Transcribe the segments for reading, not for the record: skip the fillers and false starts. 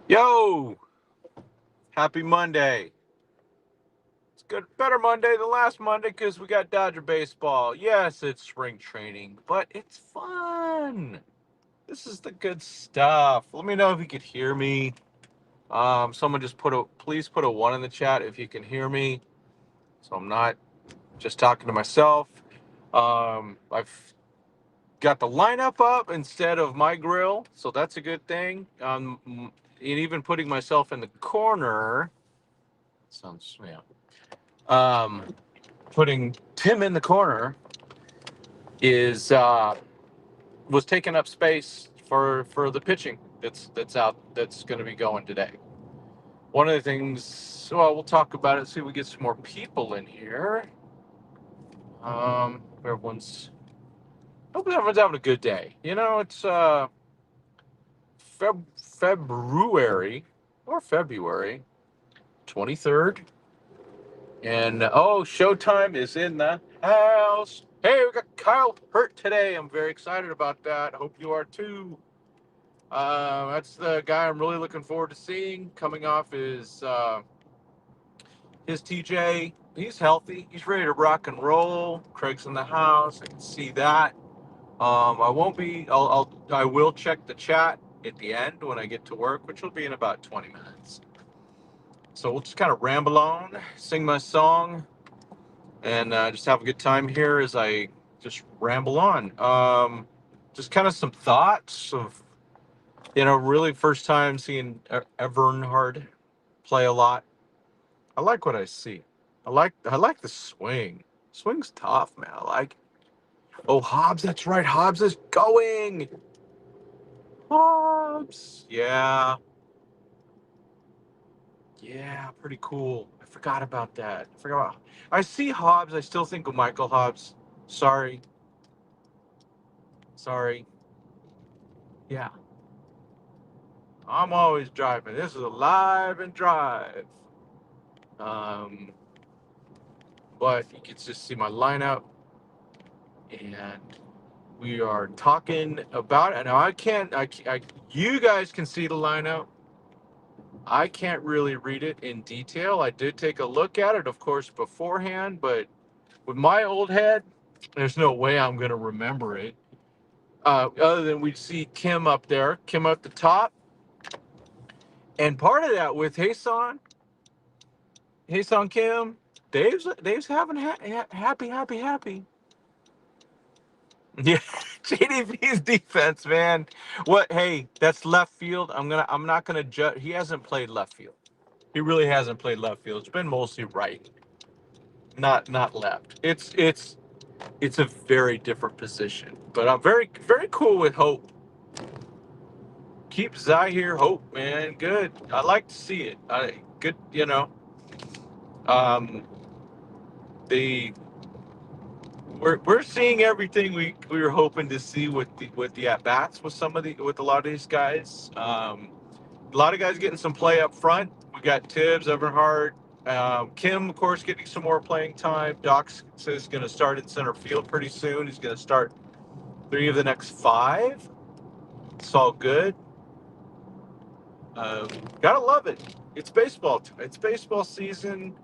Yo, happy Monday. It's good, better Monday than last Monday because we got Dodger baseball. Yes, it's spring training, but it's fun. This is the good stuff. Let me know if you could hear me. Someone just please put a one in the chat if you can hear me, so I'm not just talking to myself. I've got the lineup up instead of my grill, so that's a good thing. And even putting myself in the corner sounds, yeah. um, Putting Tim in the corner is was taking up space for the pitching that's going to be going today. One of the things, well, we'll talk about it. See if we get some more people in here. Everyone's Hope everyone's having a good day. You know, it's February or February 23rd. And Showtime is in the house. Hey, we got Kyle Hurt today. I'm very excited about that. I hope you are too. That's the guy I'm really looking forward to seeing coming off his TJ. He's healthy. He's ready to rock and roll. Craig's in the house. I can see that. I won't be. I will check the chat at the end when I get to work, which will be in about 20 minutes. So we'll just kind of ramble on, sing my song, and just have a good time here as I just ramble on. Just kind of some thoughts of, really first time seeing Evernhard play a lot. I like what I see. I like the swing. Swing's tough, man. I like it. Oh, Hobbs, that's right. Hobbs is going. Hobbs. Yeah. Yeah, pretty cool. I forgot about that. I see Hobbs. I still think of Michael Hobbs. Sorry. Sorry. Yeah. I'm always driving. This is a live and drive. Um, but you can just see my lineup, and we are talking about it. Now I can't. You guys can see the lineup. I can't really read it in detail. I did take a look at it, of course, beforehand, but with my old head, there's no way I'm going to remember it. Other than we see Kim up there, Kim up the top, and part of that with Hasan Kim, Dave's having happy. Yeah, JDB's defense, man. What? Hey, that's left field. I'm not gonna judge. He hasn't played left field. He really hasn't played left field. It's been mostly right, not left. It's a very different position. But I'm very cool with Hope. Keep Zaire Hope, man. Good. I like to see it. Good. Um, the we're seeing everything we were hoping to see with the at bats with a lot of these guys. A lot of guys getting some play up front. We got Tibbs, Everhart, Kim, of course, getting some more playing time. Doc says he's going to start in center field pretty soon. He's going to start 3 of the next 5. It's all good. Gotta love it. It's baseball. It's baseball season.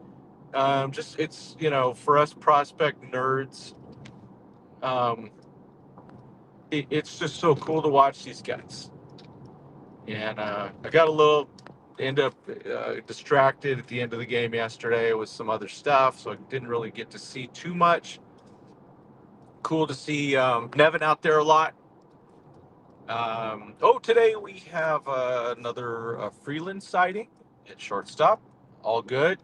Just it's for us prospect nerds. Um, it's just so cool to watch these guys. And I got a little end up distracted at the end of the game yesterday with some other stuff, so I didn't really get to see too much. Cool to see Nevin out there a lot. Today we have another Freeland sighting at shortstop. All good.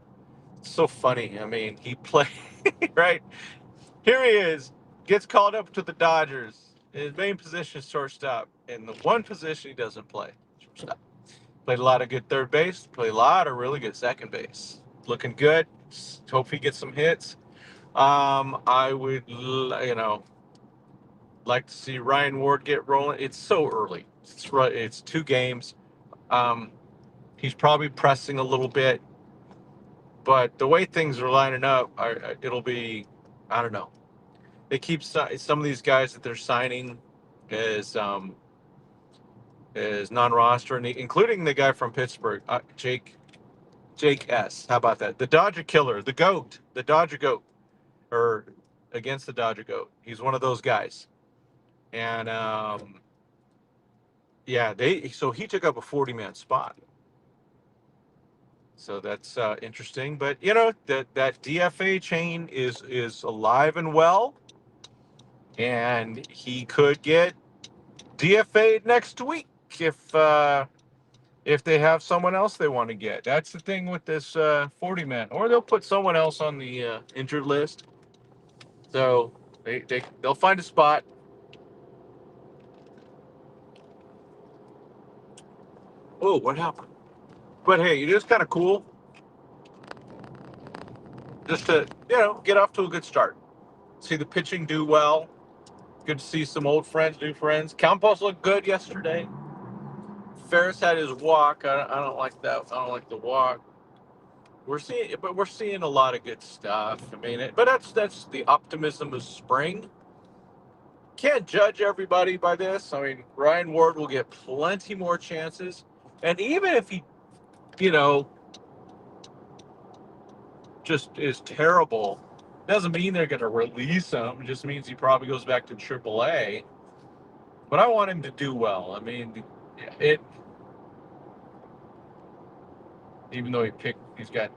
It's so funny. I mean, he played right here. He is, gets called up to the Dodgers. His main position is shortstop, and the one position he doesn't play, shortstop. Played a lot of good third base. Played a lot of really good second base. Looking good. Hope he gets some hits. I would, like to see Ryan Ward get rolling. It's so early. It's 2 games. Um, he's probably pressing a little bit, but the way things are lining up, it'll be. I don't know. They keep some of these guys that they're signing as is non-roster, including the guy from Pittsburgh, Jake S. How about that? The Dodger killer, the GOAT, the Dodger GOAT, or against the Dodger GOAT. He's one of those guys. And yeah, so he took up a 40-man spot. So that's interesting. But that DFA chain is alive and well, and he could get DFA'd next week if they have someone else they want to get. That's the thing with this 40-man, or they'll put someone else on the injured list. So they'll find a spot. Oh, what happened? But hey, it is kind of cool just to get off to a good start. See the pitching do well. Good to see some old friends, new friends. Campos looked good yesterday. Ferris had his walk. I don't like that. I don't like the walk. We're seeing a lot of good stuff. I mean, but that's the optimism of spring. Can't judge everybody by this. I mean, Ryan Ward will get plenty more chances, and even if he, just is terrible, doesn't mean they're going to release him. It just means he probably goes back to AAA. But I want him to do well. I mean, even though he's got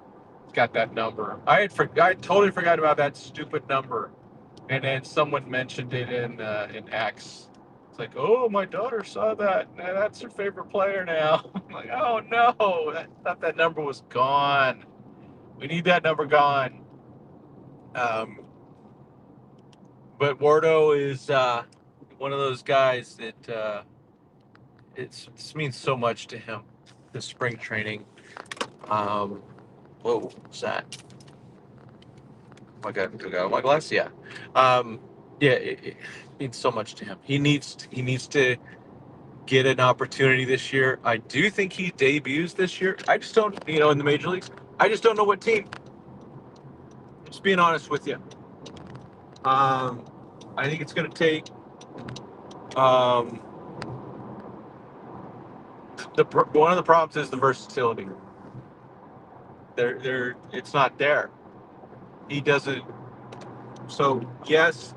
that number. I totally forgot about that stupid number, and then someone mentioned it in X. It's like, oh, my daughter saw that. That's her favorite player now. I'm like, oh no, I thought that number was gone. We need that number gone. But Wardo is one of those guys that it means so much to him. The spring training. Whoa, what's that? I got my glass. Yeah, yeah. It means so much to him. He needs to get an opportunity this year. I do think he debuts this year. I just don't, in the major leagues. I just don't know what team. Just being honest with you. I think it's going to take one of the problems is the versatility. It's not there. He doesn't. So yes,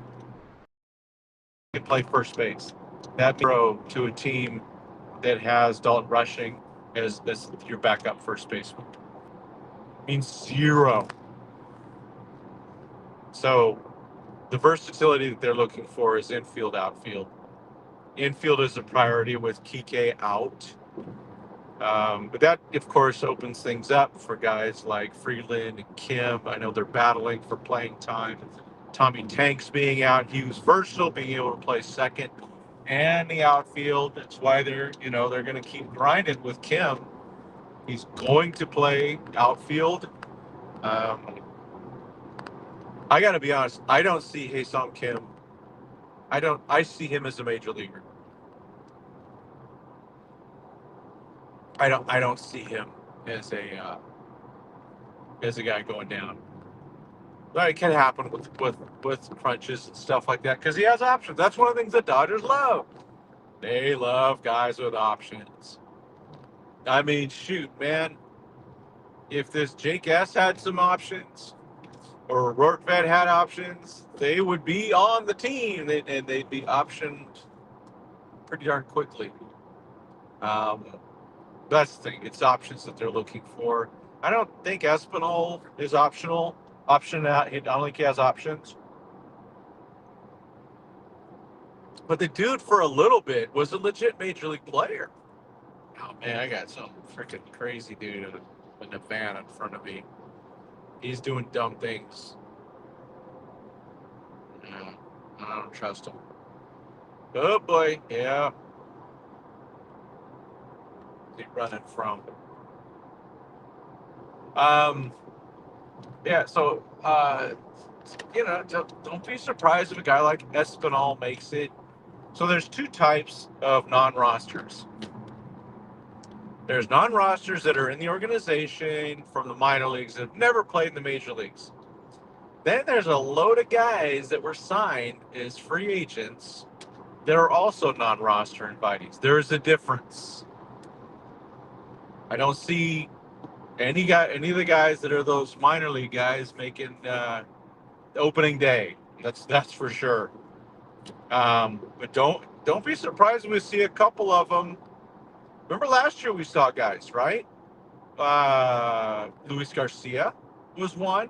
he can play first base. That throw to a team that has Dalton Rushing as your backup first baseman means zero. So the versatility that they're looking for is infield, outfield. Infield is a priority with Kike out. But that, of course, opens things up for guys like Freeman and Kim. I know they're battling for playing time. Tommy Tanks being out, he was versatile, being able to play second and the outfield. That's why they're going to keep grinding with Kim. He's going to play outfield. I got to be honest. I don't see Hae-Sung Kim. I see him as a major leaguer. I don't see him as a guy going down. But it can happen with crunches and stuff like that because he has options. That's one of the things the Dodgers love. They love guys with options. I mean, shoot, man. If this Jake S had some options, or Rortvedt had options, they would be on the team, and they'd be optioned pretty darn quickly. That's the thing. It's options that they're looking for. I don't think Espinal is optional. Option out. I don't think he has options. But the dude, for a little bit, was a legit major league player. Oh man, I got some freaking crazy dude in a van in front of me. He's doing dumb things. I don't trust him. Oh boy, yeah. Where's he running from? Yeah. So, don't be surprised if a guy like Espinal makes it. So there's two types of non-rosters. There's non-rosters that are in the organization from the minor leagues that have never played in the major leagues. Then there's a load of guys that were signed as free agents they're also non-roster invitees. There's a difference. I don't see any of the guys that are those minor league guys making opening day. That's for sure. But don't be surprised when we see a couple of them. Remember last year we saw guys, right? Luis Garcia was one.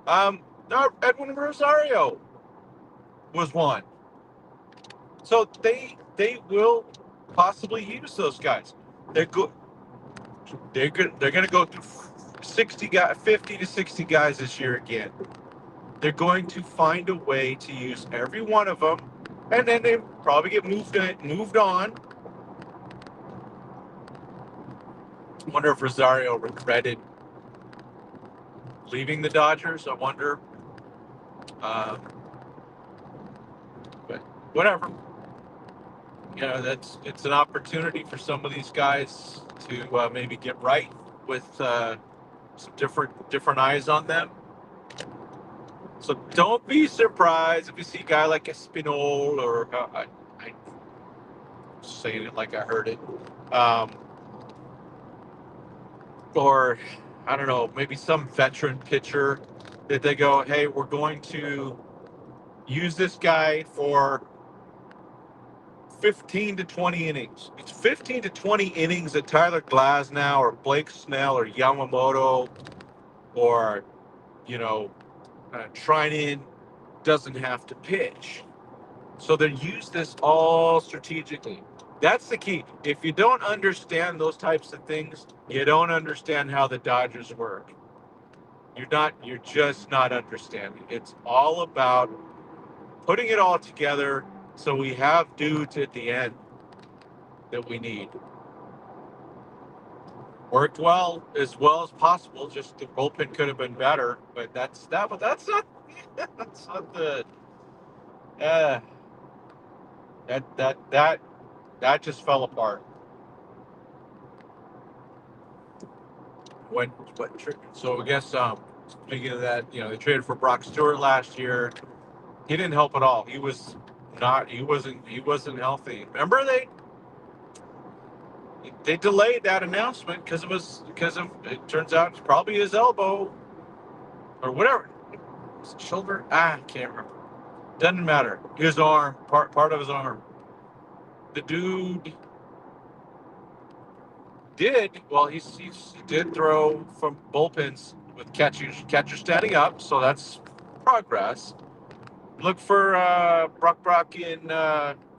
No, Edwin Rosario was one. So they will possibly use those guys. They're good. They're good. They're going to go through 50 to 60 guys this year again. They're going to find a way to use every one of them, and then they probably get moved on. I wonder if Rosario regretted leaving the Dodgers. I wonder. But whatever. You know, it's an opportunity for some of these guys to maybe get right with some different eyes on them. So don't be surprised if you see a guy like Espinal or I'm saying it like I heard it, or I don't know, maybe some veteran pitcher that they go, hey, we're going to use this guy for 15 to 20 innings. It's 15 to 20 innings that Tyler Glasnow or Blake Snell or Yamamoto or, you know, Trinan doesn't have to pitch. So they use this all strategically. That's the key. If you don't understand those types of things, you don't understand how the Dodgers work. You're just not understanding. It's all about putting it all together so we have dudes at the end that we need. Worked well as possible. Just the bullpen could have been better, but that's not that's not the that just fell apart. So I guess speaking of that, you know, they traded for Brock Stewart last year. He didn't help at all. He wasn't healthy. Remember they delayed that announcement because it turns out it's probably his elbow or whatever. His shoulder? I can't remember. Doesn't matter. His arm, part of his arm. The dude he did throw from bullpens with catcher standing up, so that's progress. Look for Brock in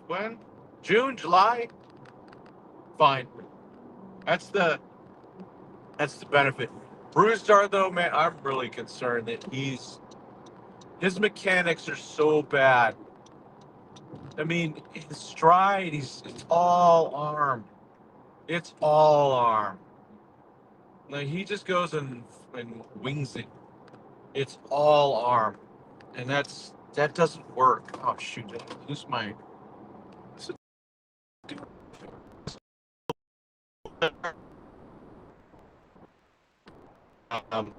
when? June, July? Fine. That's the benefit. Brewstar, though, man, I'm really concerned that his mechanics are so bad. I mean, his stride, it's all arm. It's all arm. Like he just goes and wings it. It's all arm, and that doesn't work. Oh shoot! This is my. Um,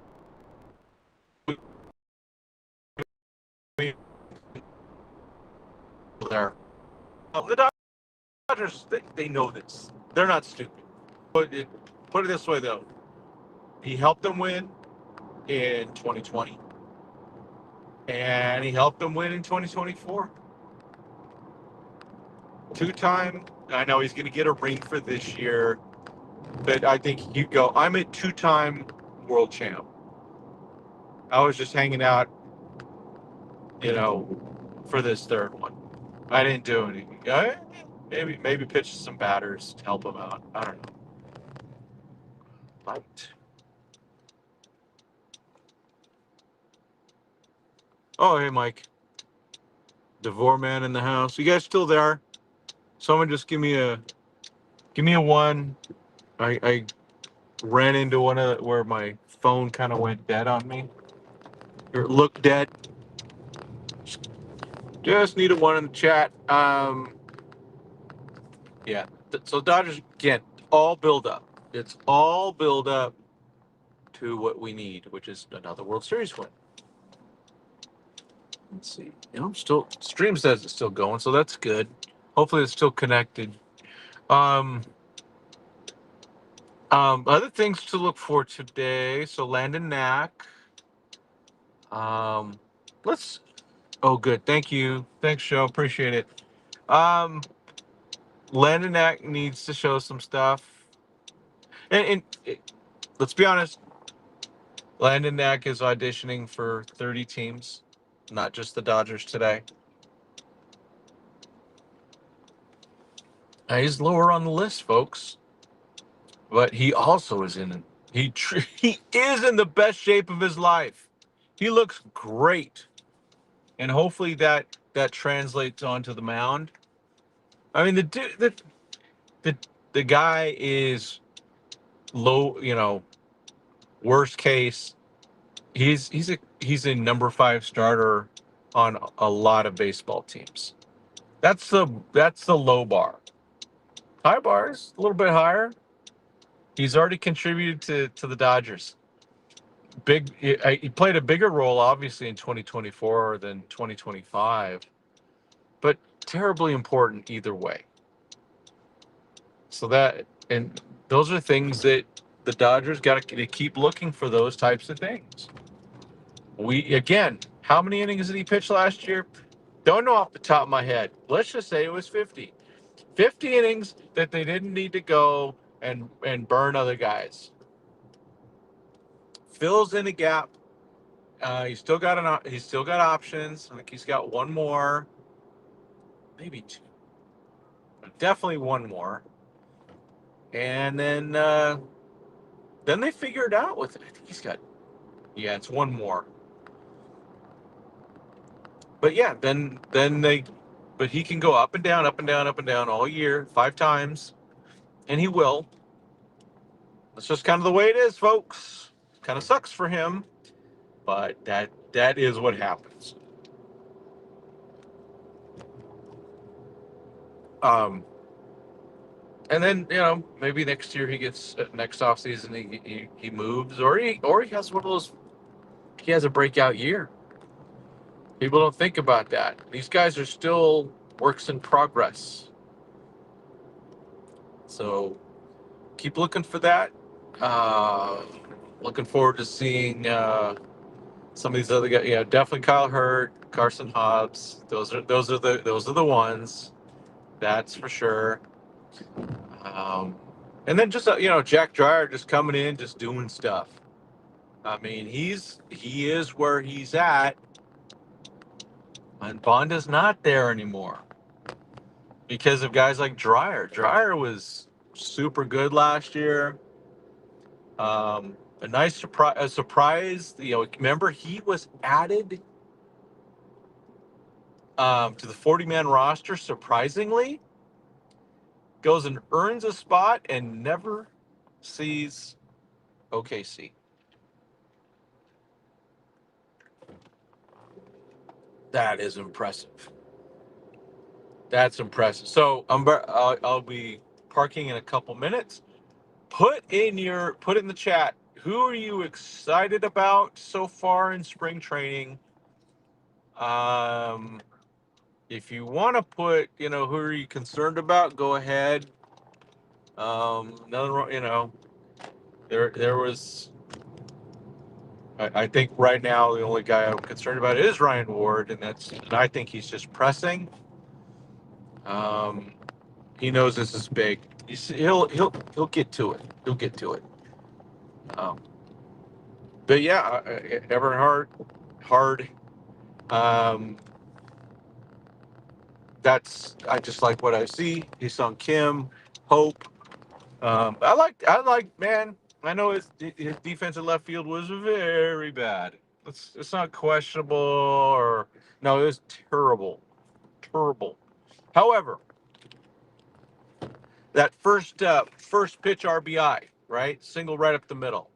there. The Dodgers, they know this. They're not stupid. Put it this way though, he helped them win in 2020, and he helped them win in 2024. Two-time. I know he's going to get a ring for this year, but I think you go. I'm a two-time world champ. I was just hanging out, you know, for this third one. I didn't do anything. Maybe pitch some batters to help him out. I don't know. Light. Oh, hey, Mike. Devore man in the house. You guys still there? Someone just give me a one. I ran into one of where my phone kind of went dead on me. Or looked dead. Just need a one in the chat. Yeah. So Dodgers again, all build up. It's all build up to what we need, which is another World Series win. Let's see. You know, still stream says it's still going, so that's good. Hopefully it's still connected. Other things to look for today. So Landon Knack. Let's. Oh, good. Thank you. Thanks, Joe. Appreciate it. Um, Landon Knack needs to show some stuff. And let's be honest, Landon Knack is auditioning for 30 teams, not just the Dodgers today. He's lower on the list, folks, but he also is he is in the best shape of his life. He looks great, and hopefully that translates onto the mound. I mean, the the guy is low. Worst case, he's a number 5 starter on a lot of baseball teams. That's the low bar. High bars a little bit higher. He's already contributed to the Dodgers. He played a bigger role obviously in 2024 than 2025, but terribly important either way. So and those are things that the Dodgers got to keep looking for, those types of things. How many innings did he pitch last year? Don't know off the top of my head. Let's just say it was 50. 50 innings that they didn't need to go and burn other guys. Fills in a gap. He's still got options. I think he's got one more, maybe two, but definitely one more. And then they figure it out with it. I think it's one more. But yeah, but he can go up and down, up and down, up and down all year, 5 times, and he will. That's just kind of the way it is, folks. Kind of sucks for him, but that is what happens. Um, and then maybe next year next off season he moves, or he has one of those. He has a breakout year. People don't think about that. These guys are still works in progress. So keep looking for that. Looking forward to seeing some of these other guys. Yeah, definitely Kyle Hurt, Carson Hobbs. Those are the ones. That's for sure. And then just Jack Dreyer just coming in, just doing stuff. I mean, he is where he's at, and Bond is not there anymore because of guys like Dreyer. Dreyer was super good last year. A nice surprise. A surprise. Remember he was added to the 40-man roster. Surprisingly, goes and earns a spot and never sees OKC. That is impressive. That's impressive. So I'll be parking in a couple minutes. Put it in the chat. Who are you excited about so far in spring training? If you want to put, who are you concerned about? Go ahead. Nothing wrong. There was. I think right now the only guy I'm concerned about is Ryan Ward, and I think he's just pressing. He knows this is big. He'll get to it. He'll get to it. Um, but yeah, Everhart, hard. Um, I just like what I see. Heesung Kim, Hope. Man. I know his defensive left field was very bad. It's not questionable or no, it was terrible, terrible. However, that first pitch RBI, right, single right up the middle.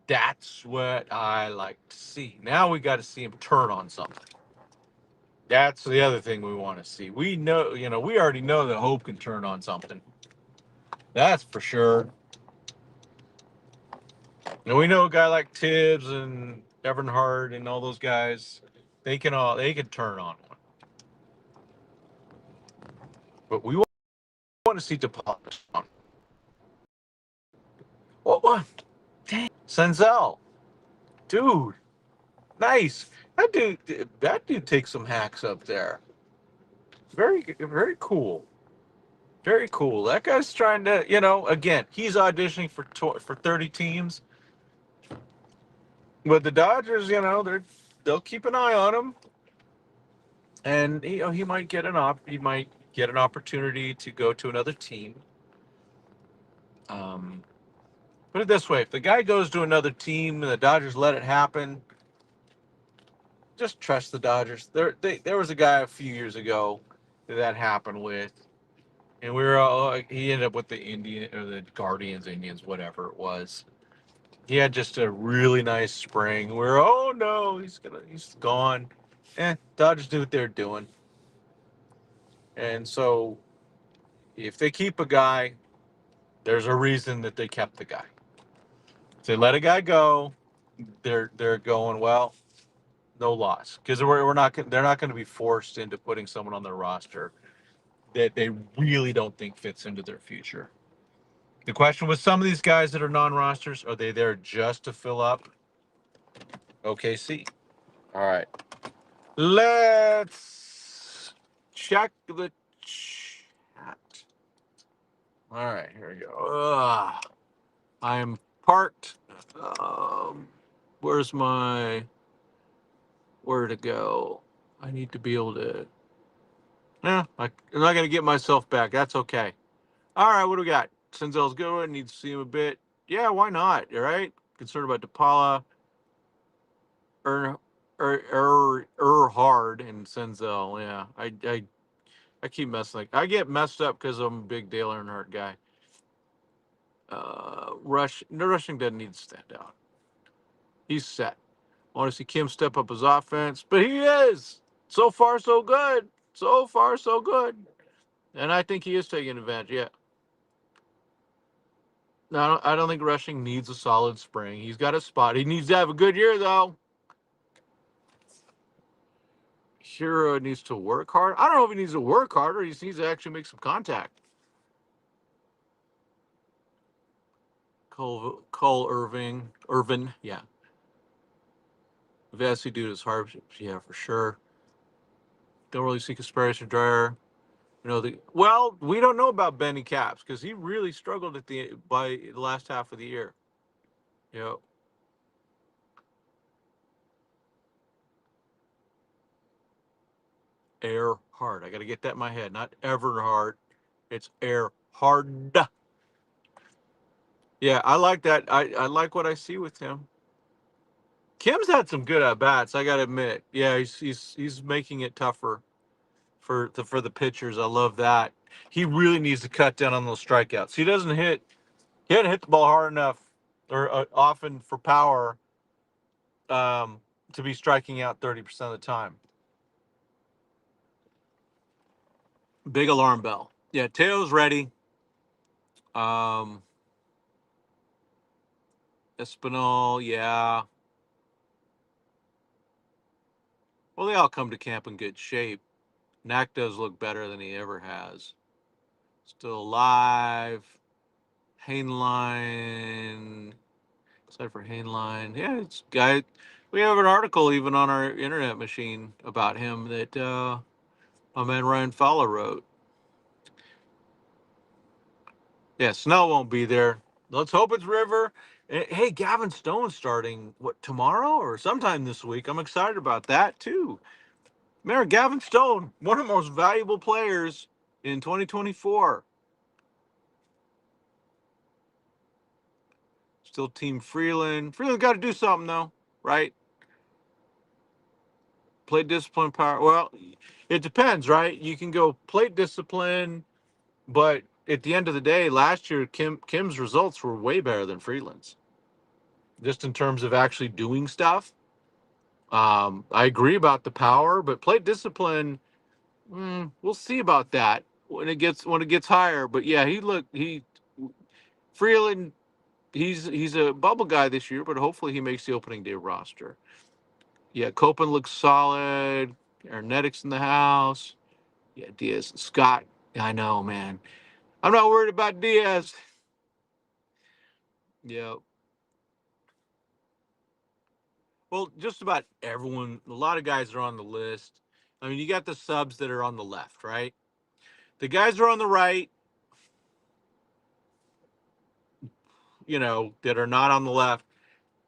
That's what I like to see. Now we got to see him turn on something. That's the other thing we want to see. We know, we already know that Hope can turn on something. That's for sure. And we know a guy like Tibbs and Everhart and all those guys, they can turn on one. But we want to see DePaul. What? Dang. Senzel. Dude. Nice. That dude takes some hacks up there. Very cool. Very cool. That guy's trying to, again, he's auditioning for 30 teams. But the Dodgers, they'll keep an eye on him, and he might get an opportunity to go to another team. Put it this way: if the guy goes to another team and the Dodgers let it happen, just trust the Dodgers. There was a guy a few years ago that happened with, and he ended up with the Indian or the Guardians, Indians, whatever it was. He had just a really nice spring where, oh no, he's gone. Dodgers knew what they're doing. And so if they keep a guy, there's a reason that they kept the guy. If they let a guy go, they're going, well, no loss. Because they're not going to be forced into putting someone on their roster that they really don't think fits into their future. The question with some of these guys that are non-rosters, are they there just to fill up OKC? All right. Let's check the chat. All right, here we go. I am parked. Where's where to go? I need to be able to. I'm not going to get myself back. That's okay. All right, what do we got? Senzel's good. Need to see him a bit. Yeah, why not? All right. Concerned about DePaula, Hard, and Senzel. Yeah, I keep messing. I get messed up because I'm a big Dale Earnhardt guy. Rushing doesn't need to stand out. He's set. I want to see Kim step up his offense, but he is. So far, so good. So far, so good. And I think he is taking advantage. Yeah. No, I don't think Rushing needs a solid spring. He's got a spot. He needs to have a good year, though. Hero needs to work hard. I don't know if he needs to work hard or he just needs to actually make some contact. Cole Irvin, yeah. Vesey dude is hard, yeah, for sure. Don't really see Conspiracy Dryer. We don't know about Benny Caps because he really struggled by the last half of the year. Yep. Earhart. I got to get that in my head. Not Everhart. It's Earhart. Yeah, I like that. I like what I see with him. Kim's had some good at bats. I got to admit. Yeah, he's making it tougher for the pitchers. I love that. He really needs to cut down on those strikeouts. He hadn't hit the ball hard enough or often for power to be striking out 30% of the time. Big alarm bell. Yeah, Teo's ready. Espinal, yeah. Well, they all come to camp in good shape. Knack does look better than he ever has. Still alive. Hainline. Except for Hainline. Yeah, it's guy. We have an article even on our internet machine about him that my man Ryan Fowler wrote. Yeah, Snell won't be there. Let's hope it's River. Hey, Gavin Stone's starting, tomorrow or sometime this week? I'm excited about that, too. Mayor Gavin Stone, one of the most valuable players in 2024. Still Team Freeland. Freeland got to do something, though, right? Plate discipline, power. Well, it depends, right? You can go plate discipline, but at the end of the day, last year, Kim's results were way better than Freeland's. Just in terms of actually doing stuff. I agree about the power, but plate discipline, we'll see about that when it gets higher. But yeah, Freeland, he's a bubble guy this year, but hopefully he makes the opening day roster. Yeah, Copen looks solid. Arnett's in the house. Yeah, Diaz and Scott. I know, man. I'm not worried about Diaz. Yeah. Well, just about everyone. A lot of guys are on the list. I mean, you got the subs that are on the left, right? The guys are on the right, that are not on the left.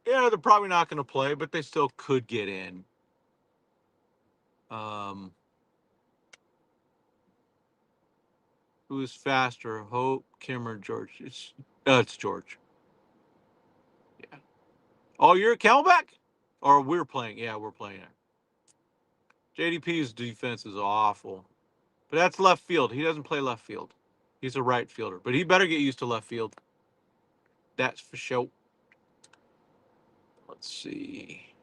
Yeah, they're probably not going to play, but they still could get in. Um, who is faster, Hope, Kim, or George? It's George. Yeah. Oh, you're a Camelback? Or we're playing? Yeah, we're playing it. JDP's defense is awful, but that's left field. He doesn't play left field. He's a right fielder, but he better get used to left field. That's for sure. Let's see.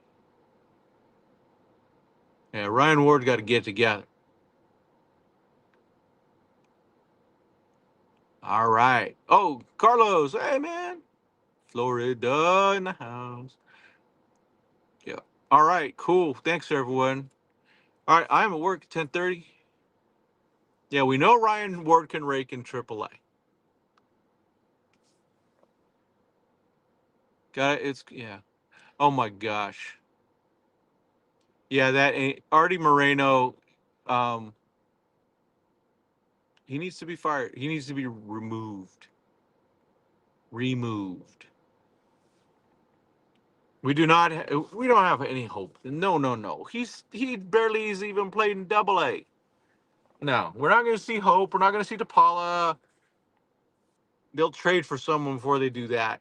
Yeah, Ryan Ward got to get together. All right. Oh, Carlos. Hey, man. Florida in the house. Yeah. All right. Cool. Thanks, everyone. All right. I'm at work at 10:30. Yeah, we know Ryan Ward can rake in AAA. Got it. Yeah. Oh, my gosh. Yeah, that ain't Artie Moreno. Um, he needs to be fired. He needs to be removed. Removed. We do not. We don't have any hope. No, no, no. He barely is even played in AA. No, we're not going to see hope. We're not going to see DePaula. They'll trade for someone before they do that.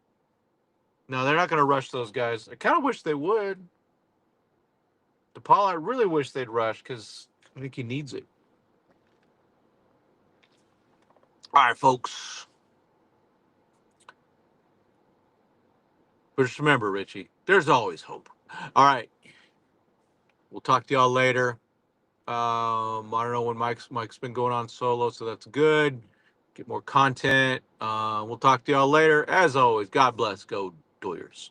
No, they're not going to rush those guys. I kind of wish they would. DePaula, I really wish they'd rush because I think he needs it. All right, folks. But just remember, Richie, there's always hope. All right. We'll talk to y'all later. I don't know when Mike's been going on solo, so that's good. Get more content. We'll talk to y'all later. As always, God bless. Go Doyers.